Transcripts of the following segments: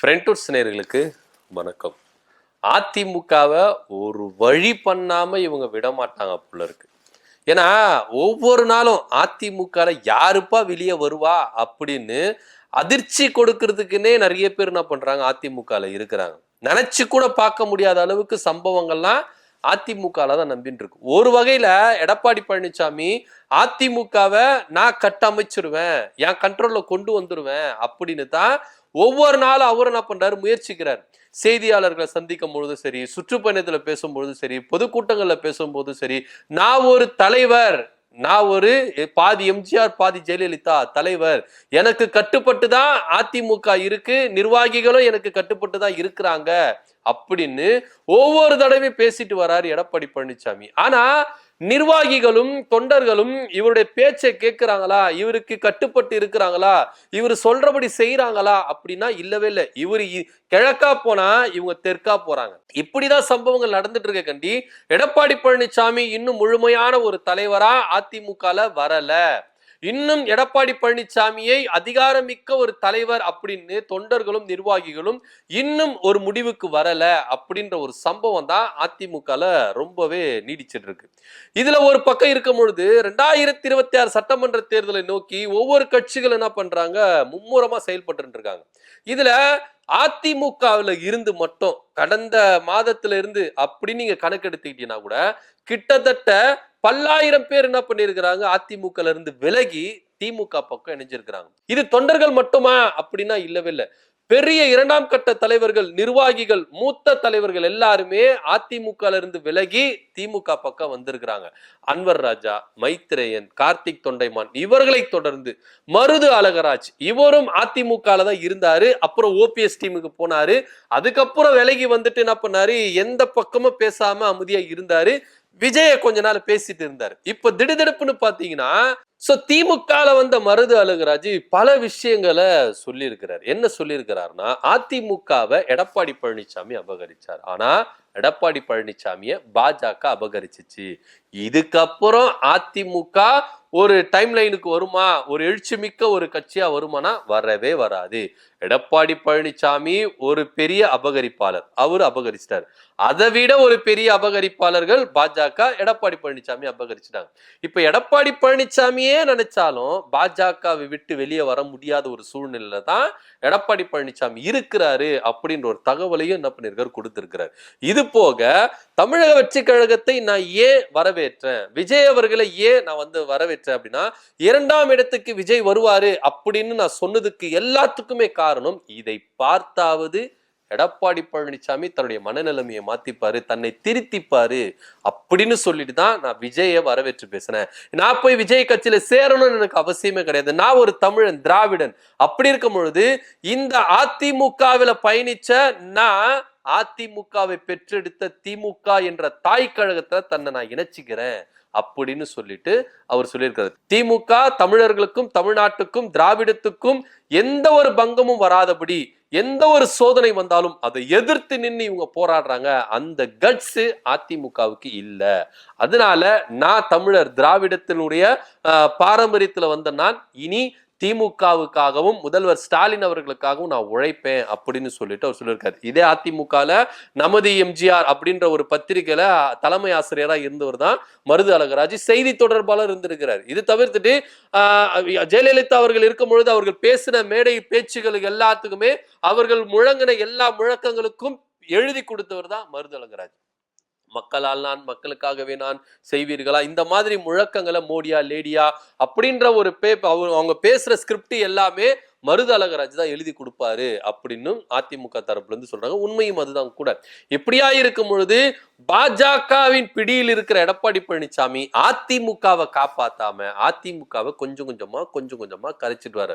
ஃப்ரெண்ட்வுட்ஸ் நேயர்களுக்கு வணக்கம். அதிமுகவை ஒரு வழி பண்ணாம இவங்க விட மாட்டாங்க போல இருக்கு. ஏன்னா ஒவ்வொரு நாளும் அதிமுகல யாருப்பா வெளியே வருவா அப்படின்னு அதிர்ச்சி கொடுக்கறதுக்குன்னே நிறைய பேர் என்ன பண்றாங்க, அதிமுகல இருக்கிறாங்க. நினைச்சு கூட பார்க்க முடியாத அளவுக்கு சம்பவங்கள்லாம் அதிமுகல தான் நம்பின்னு இருக்கு. ஒரு வகையில எடப்பாடி பழனிசாமி அதிமுகவை நான் கட்டமைச்சிருவேன், என் கண்ட்ரோல்ல கொண்டு வந்துருவேன் அப்படின்னு தான் ஒவ்வொரு நாளும் அவர் என்ன பண்றாரு, முயற்சிக்கிறார். செய்தியாளர்களை சந்திக்கும் பொழுதும் சரி, சுற்றுப்பயணத்துல பேசும்பொழுதும் சரி, பொதுக்கூட்டங்கள்ல பேசும்போதும் சரி, நான் ஒரு தலைவர், நான் ஒரு பாதி எம்ஜிஆர் பாதி ஜெயலலிதா தலைவர், எனக்கு கட்டுப்பட்டு தான் அதிமுக இருக்கு, நிர்வாகிகளும் எனக்கு கட்டுப்பட்டு தான் இருக்கிறாங்க அப்படின்னு ஒவ்வொரு தடவையும் பேசிட்டு வராரு எடப்பாடி பழனிசாமி. ஆனா நிர்வாகிகளும் தொண்டர்களும் இவருடைய பேச்சை கேட்கிறாங்களா, இவருக்கு கட்டுப்பட்டு இருக்கிறாங்களா, இவர் சொல்றபடி செய்யறாங்களா அப்படின்னா இல்லவே இல்லை. இவரு கிழக்கா போனா இவங்க தெற்கா போறாங்க. இப்படிதான் சம்பவங்கள் நடந்துட்டு இருக்க கண்டி எடப்பாடி பழனிசாமி இன்னும் முழுமையான ஒரு தலைவரா அதிமுகல வரல. இன்னும் எடப்பாடி பழனிசாமியை அதிகாரமிக்க ஒரு தலைவர் அப்படின்னு தொண்டர்களும் நிர்வாகிகளும் இன்னும் ஒரு முடிவுக்கு வரல அப்படின்ற ஒரு சம்பவம் தான் அதிமுகல ரொம்பவே நீடிச்சிட்டு இருக்கு. இதுல ஒரு பக்கம் இருக்கும் பொழுது 2026 சட்டமன்ற தேர்தலை நோக்கி ஒவ்வொரு கட்சிகள் என்ன பண்றாங்க, மும்முரமா செயல்பட்டு இருக்காங்க. இதுல அதிமுகவில் இருந்து மட்டும் கடந்த மாதத்துல இருந்து அப்படி நீங்க கணக்கெடுத்துக்கிட்டீங்கன்னா கூட கிட்டத்தட்ட பல்லாயிரம் பேர் என்ன பண்ணிருக்கிறாங்க, அதிமுக இருந்து விலகி திமுக பக்கம் இணைஞ்சிருக்கிறாங்க. இது தொண்டர்கள் மட்டுமா அப்படின்னா இல்லவே இல்லை. பெரிய இரண்டாம் கட்ட தலைவர்கள், நிர்வாகிகள், மூத்த தலைவர்கள் எல்லாருமே அதிமுக இருந்து விலகி திமுக பக்கம் வந்திருக்கிறாங்க. அன்வர் ராஜா, மைத்ரேயன், கார்த்திக் தொண்டைமான், இவர்களை தொடர்ந்து மருது அழகராஜ், இவரும் அதிமுக தான் இருந்தாரு. அப்புறம் ஓபிஎஸ் டீமுக்கு போனாரு. அதுக்கப்புறம் விலகி வந்துட்டு என்ன பண்ணாரு, எந்த பக்கமும் பேசாம அமைதியா இருந்தாரு. விஜய கொஞ்ச நாள் பேசிட்டு இருந்தாரு. இப்ப திடுதிடுப்புன்னு பாத்தீங்கன்னா திமுக வந்த மருது அழகராஜ் பல விஷயங்களை சொல்லி இருக்கிறார். என்ன சொல்லி இருக்கிறார்னா, அதிமுகவை எடப்பாடி பழனிசாமி அபகரிச்சார், ஆனா எடப்பாடி பழனிசாமிய பாஜக அபகரிச்சிச்சு. இதுக்கப்புறம் அதிமுக ஒரு டைம் லைனுக்கு வருமா, ஒரு எழுச்சி மிக்க ஒரு கட்சியா வருமானா வரவே வராது. எடப்பாடி பழனிசாமி ஒரு பெரிய அபகரிப்பாளர், அவரு அபகரிச்சிட்டார். அதை விட ஒரு பெரிய அபகரிப்பாளர்கள் பாஜக, எடப்பாடி பழனிசாமி அபகரிச்சிட்டாங்க. இப்ப எடப்பாடி பழனிசாமியே நினைச்சாலும் பாஜகவை விட்டு வெளியே வர முடியாத ஒரு சூழ்நிலையில தான் எடப்பாடி பழனிசாமி இருக்கிறாரு அப்படின்ற ஒரு தகவலையும் என்ன பண்ணிருக்காரு, கொடுத்திருக்கிறார். இது போக தமிழக வெற்றி கழகத்தை நான் ஏன் வரவேற்றேன், விஜய் அவர்களை ஏன் நான் வரவேற்றேன் அப்படின்னா, 2ஆம் இடத்துக்கு விஜய் வருவாரு அப்படின்னு நான் சொன்னதுக்கு எல்லாத்துக்குமே காரணம், இதை பார்த்தாவது எடப்பாடி பழனிசாமி தன்னுடைய மனநிலைமையை மாத்திப்பாரு, தன்னை திருத்திப்பாரு அப்படின்னு சொல்லிட்டு தான் நான் விஜயை வரவேற்று பேசினேன். நான் போய் விஜய் கட்சியில சேரணும்னு எனக்கு அவசியமே கிடையாது. நான் ஒரு தமிழன், திராவிடன். அப்படி இருக்கும் பொழுது இந்த அதிமுகவில பயணிச்ச நான் அதிமுகவை பெற்றெடுத்த திமுக என்ற தாய் கழகத்தை தன்னை நான் இணைச்சிக்கிறேன் அப்படின்னு சொல்லிட்டு அவர் சொல்லியிருக்காரு. திமுக தமிழர்களுக்கும் தமிழ்நாட்டுக்கும் திராவிடத்துக்கும் எந்த ஒரு பங்கமும் வராதபடி, எந்த ஒரு சோதனை வந்தாலும் அதை எதிர்த்து நின்று இவங்க போராடுறாங்க. அந்த கட்ஸ் அதிமுகவுக்கு இல்ல. அதனால நான் தமிழர், திராவிடத்தினுடைய பாரம்பரியத்துல வந்த நான் இனி திமுகவுக்காகவும் முதல்வர் ஸ்டாலின் அவர்களுக்காகவும் நான் உழைப்பேன் அப்படின்னு சொல்லிட்டு அவர் சொல்லியிருக்காரு. இதே அதிமுகல நமது எம்ஜிஆர் அப்படின்ற ஒரு பத்திரிகையில தலைமை ஆசிரியரா இருந்தவர் தான் மருது அழகராஜ், செய்தி தொடர்பாளர் இருந்திருக்கிறார். இது தவிர்த்துட்டு ஜெயலலிதா அவர்கள் இருக்கும் பொழுது அவர்கள் பேசின மேடை பேச்சுகளுக்கு எல்லாத்துக்குமே அவர்கள் முழங்கின எல்லா முழக்கங்களுக்கும் எழுதி கொடுத்தவர் தான் மருது அழகராஜ். மக்களால் நான், மக்களுக்காகவே நான், செய்வீர்களா, இந்த மாதிரி முழக்கங்களை மோடியா லேடியா அப்படின்ற ஒரு அவங்க பேசுற ஸ்கிரிப்ட் எல்லாமே மருது அழகராஜ் தான் எழுதி கொடுப்பாரு அப்படின்னு அதிமுக தரப்புல இருந்து சொல்றாங்க. உண்மையும் அதுதான் கூட. எப்படியா இருக்கும் பொழுது பாஜகவின் பிடியில் இருக்கிற எடப்பாடி பழனிசாமி அதிமுகவை காப்பாத்தாம அதிமுகவை கொஞ்சம் கொஞ்சமா கரைச்சிட்டு வர.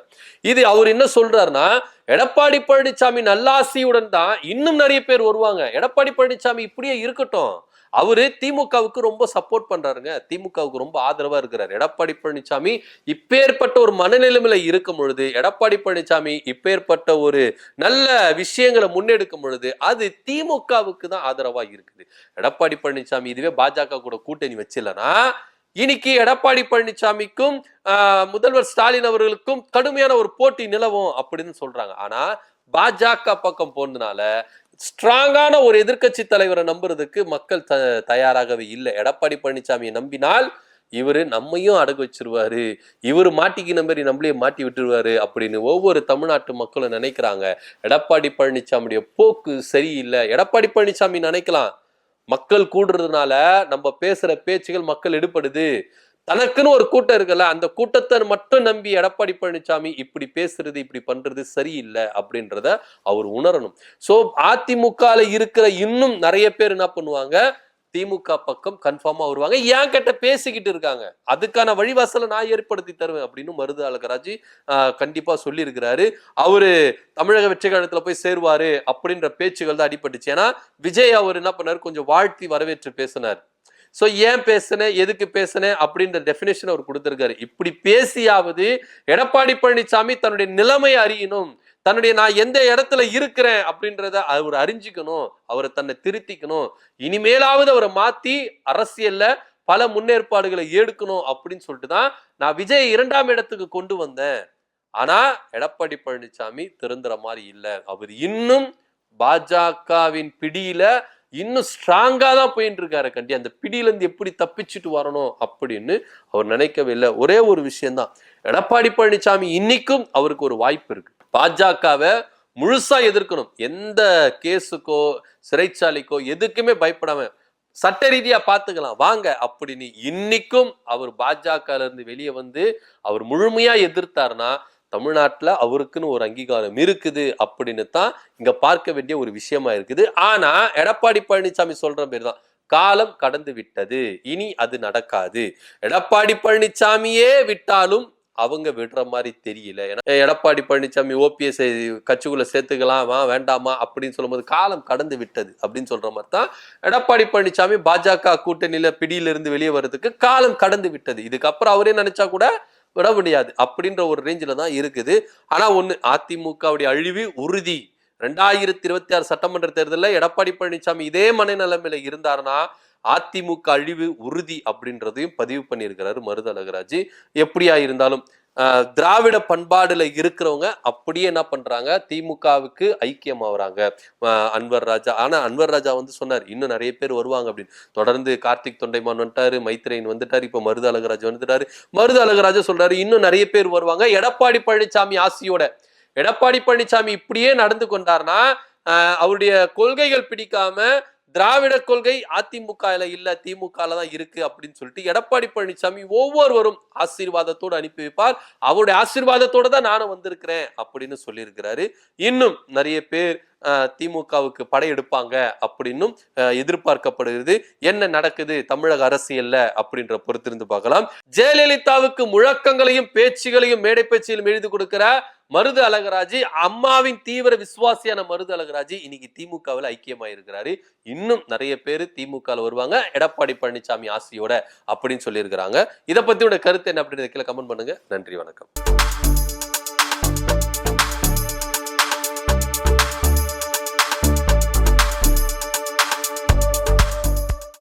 இது அவர் என்ன சொல்றாருன்னா, எடப்பாடி பழனிசாமி நல்லாசியுடன் தான் இன்னும் நிறைய பேர் வருவாங்க. எடப்பாடி பழனிசாமி இப்படியே இருக்கட்டும், அவரு திமுகவுக்கு ரொம்ப சப்போர்ட் பண்றாருங்க, திமுகவுக்கு ரொம்ப ஆதரவா இருக்கிறார். எடப்பாடி பழனிசாமி இப்பேற்பட்ட ஒரு மனநிலைமையில இருக்கும் பொழுது, எடப்பாடி பழனிசாமி இப்பேற்பட்ட ஒரு நல்ல விஷயங்களை முன்னெடுக்கும் பொழுது அது திமுகவுக்கு தான் ஆதரவா இருக்குது. எடப்பாடி பழனிசாமி இதுவே பாஜக கூட கூட்டணி வச்சில்லனா இன்னைக்கு எடப்பாடி பழனிசாமிக்கும் முதல்வர் ஸ்டாலின் அவர்களுக்கும் கடுமையான ஒரு போட்டி நிலவும் அப்படின்னு சொல்றாங்க. ஆனா பாஜக பக்கம் போனதுனால ஸ்ட்ராங்கான ஒரு எதிர்க்கட்சி தலைவரை நம்புறதுக்கு மக்கள் தயாராகவே இல்லை. எடப்பாடி பழனிசாமியை நம்பினால் இவரு நம்மையும் அடகு வச்சிருவாரு, இவரு மாட்டிக்கின மாதிரி நம்மளையே மாட்டி விட்டுருவாரு அப்படின்னு ஒவ்வொரு தமிழ்நாட்டு மக்களும் நினைக்கிறாங்க. எடப்பாடி பழனிசாமியுடைய போக்கு சரியில்லை. எடப்பாடி பழனிசாமி நினைக்கலாம், மக்கள் கூடுறதுனால நம்ம பேசுற பேச்சுகள் மக்கள் எடுப்படுது, தனக்குன்னு ஒரு கூட்டம் இருக்குல்ல, அந்த கூட்டத்தை மட்டும் நம்பி எடப்பாடி பழனிசாமி இப்படி பேசுறது இப்படி பண்றது சரியில்லை அப்படின்றத அவர் உணரணும். சோ அதிமுக இருக்கிற இன்னும் நிறைய பேர் என்ன பண்ணுவாங்க, திமுக பக்கம் கன்ஃபார்மா வருவாங்க. ஏன் கிட்ட பேசிக்கிட்டு இருக்காங்க, அதுக்கான வழிவாசலை நான் ஏற்படுத்தி தருவேன் அப்படின்னு மருது அழகராஜ் கண்டிப்பா சொல்லி இருக்கிறாரு. அவரு தமிழக வெற்றி கழகத்துல போய் சேருவாரு அப்படின்ற பேச்சுகள் தான் அடிபட்டுச்சு. ஏன்னா விஜய் அவர் என்ன பண்ணாரு, கொஞ்சம் வாழ்த்தி வரவேற்று பேசினார். சோ ஏன் பேசுனேன், எதுக்கு பேசுனேன் அப்படின்ற டெபினேஷன் அவர் கொடுத்திருக்காரு. இப்படி பேசியாவது எடப்பாடி பழனிசாமி தன்னுடைய நிலைமை அறியணும், தன்னுடைய நான் எந்த இடத்துல இருக்கிறேன் அப்படின்றத அவர் அறிஞ்சிக்கணும், அவரை தன்னை திருத்திக்கணும், இனிமேலாவது அவரை மாத்தி அரசியல்ல பல முன்னேற்பாடுகளை எடுக்கணும் அப்படின்னு சொல்லிட்டு தான் நான் விஜய் 2ஆம் இடத்துக்கு கொண்டு வந்தேன். ஆனா எடப்பாடி பழனிசாமி திருந்துற மாதிரி இல்லை. அவர் இன்னும் பாஜகவின் பிடியில இன்னும் ஸ்ட்ராங்கா தான் போயிட்டு இருக்காரு. கண்டி அந்த பிடியில இருந்து எப்படி தப்பிச்சுட்டு வரணும் அப்படின்னு அவர் நினைக்கவே இல்லை. ஒரே ஒரு விஷயம்தான், எடப்பாடி பழனிசாமி இன்னைக்கும் அவருக்கு ஒரு வாய்ப்பு இருக்கு. பாஜகவை முழுசா எதிர்க்கணும், எந்த கேஸுக்கோ சிறைச்சாலைக்கோ எதுக்குமே பயப்படாம சட்ட ரீதியா பாத்துக்கலாம் வாங்க அப்படின்னு இன்னைக்கும் அவர் பாஜக இருந்து வெளியே வந்து அவர் முழுமையா எதிர்த்தாருன்னா தமிழ்நாட்டுல அவருக்குன்னு ஒரு அங்கீகாரம் இருக்குது அப்படின்னு தான் இங்க பார்க்க வேண்டிய ஒரு விஷயமா இருக்குது. ஆனா எடப்பாடி பழனிசாமி சொல்ற பேர் தான், காலம் கடந்து விட்டது, இனி அது நடக்காது. எடப்பாடி பழனிசாமியே விட்டாலும் அவங்க விடுற மாதிரி தெரியல. ஏன்னா எடப்பாடி பழனிசாமி ஓபிஎஸ் கட்சிக்குள்ள சேர்த்துக்கலாமா வேண்டாமா அப்படின்னு சொல்லும்போது காலம் கடந்து விட்டது அப்படின்னு சொல்ற மாதிரி தான் எடப்பாடி பழனிசாமி பாஜக கூட்டணியில பிடியிலிருந்து வெளியே வர்றதுக்கு காலம் கடந்து விட்டது. இதுக்கப்புறம் அவரே நினைச்சா கூட விட முடியாது அப்படின்ற ஒரு ரேஞ்சில தான் இருக்குது. ஆனா ஒண்ணு, அதிமுகவுடைய அழிவு உறுதி. 2026 சட்டமன்ற தேர்தலில் எடப்பாடி பழனிசாமி இதே மனநிலைமையில இருந்தாருன்னா அதிமுக அழிவு உறுதி அப்படின்றதையும் பதிவு பண்ணியிருக்கிறாரு மருது அழகராஜ். எப்படியா இருந்தாலும் திராவிட பண்பாடுல இருக்கிறவங்க அப்படியே என்ன பண்றாங்க, திமுகவுக்கு ஐக்கியமாகறாங்க. அன்வர் ராஜா, ஆனா அன்வர் ராஜா வந்து சொன்னார் இன்னும் நிறைய பேர் வருவாங்க அப்படின்னு. தொடர்ந்து கார்த்திக் தொண்டைமான் வந்துட்டாரு, மைத்ரேயன் வந்துட்டாரு, இப்ப மருது அழகராஜ் வந்துட்டாரு. மருது அழகராஜா சொல்றாரு இன்னும் நிறைய பேர் வருவாங்க எடப்பாடி பழனிசாமி ஆசியோட. எடப்பாடி பழனிசாமி இப்படியே நடந்து கொண்டார்னா அவருடைய கொள்கைகள் பிடிக்காம திராவிட கொள்கை அதிமுக இல்ல திமுக தான் இருக்கு அப்படின்னு சொல்லிட்டு எடப்பாடி பழனிசாமி ஒவ்வொருவரும் ஆசீர்வாதத்தோடு அனுப்பி வைப்பார். அவருடைய ஆசீர்வாதத்தோட தான் நானும் வந்திருக்கிறேன் அப்படின்னு சொல்லியிருக்கிறாரு. இன்னும் நிறைய பேர் திமுகவுக்கு படையெடுப்பாங்க அப்படின்னும் எதிர்பார்க்கப்படுகிறது. என்ன நடக்குது தமிழக அரசியல்ல அப்படின்ற பொறுத்திருந்து பார்க்கலாம். ஜெயலலிதாவுக்கு முழக்கங்களையும் பேச்சுகளையும் மேடை பேச்சிலும் எழுதி கொடுக்கிற மருது அழகராஜ், அம்மாவின் தீவிர விசுவாசியான மருது அழகராஜ் இன்னைக்கு திமுகவில் ஐக்கியமாயிருக்கிறாரு. இன்னும் நிறைய பேர் திமுக வருவாங்க எடப்பாடி பழனிசாமி ஆசையோட அப்படின்னு சொல்லியிருக்கிறாங்க. இதை பத்தியோட கருத்து என்ன அப்படின்னு கீழே கமெண்ட் பண்ணுங்க. நன்றி, வணக்கம்.